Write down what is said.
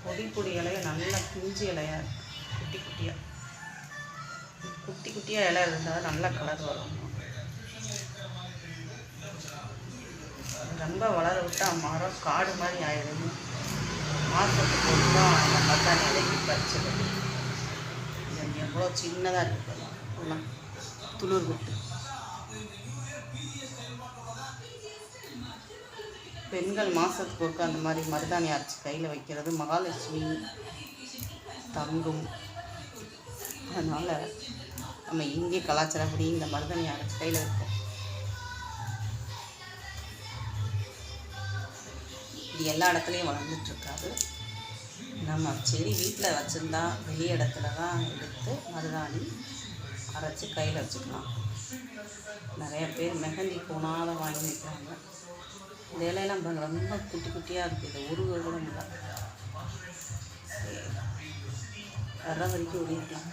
பொடி பொடி இலைய நல்லா பிஞ்சு இலையா குட்டி குட்டியாக குட்டி குட்டியாக இலை இருந்தால் நல்லா கலர் வரும். ரொம்ப வளர விட்டால் மரம் காடு மாதிரி ஆயிடுது. மார்க்கெட்டுக்கு போட்டு தான் அந்த பத்தாணி இலைக்கு பறிச்சது. இது எவ்வளோ சின்னதாக இருக்குது எல்லாம் துளிர் விட்டு. பெண்கள் மாதத்துக்கு ஒருக்க அந்த மாதிரி மருதாணி அரைச்சி கையில் வைக்கிறது மகாலட்சுமி தங்கும். அதனால் நம்ம இந்திய கலாச்சாரப்படி இந்த மருதாணி அரைச்சி கையில் வைப்போம். இது எல்லா இடத்துலையும் வளர்ந்துட்டுருக்காது. நம்ம செடி வீட்டில் வச்சுருந்தா வெளி இடத்துல தான் எடுத்து மருதாணி அரைச்சி கையில் வச்சுக்கலாம். நிறைய பேர் மெஹந்தி போனால் வாங்கி வைக்கிறாங்க. இந்த இலையெல்லாம் ரொம்ப குட்டி குட்டியாக இருக்குது. உருவ கூட இல்லை. வர வரைக்கும் உருவிக்கலாம்.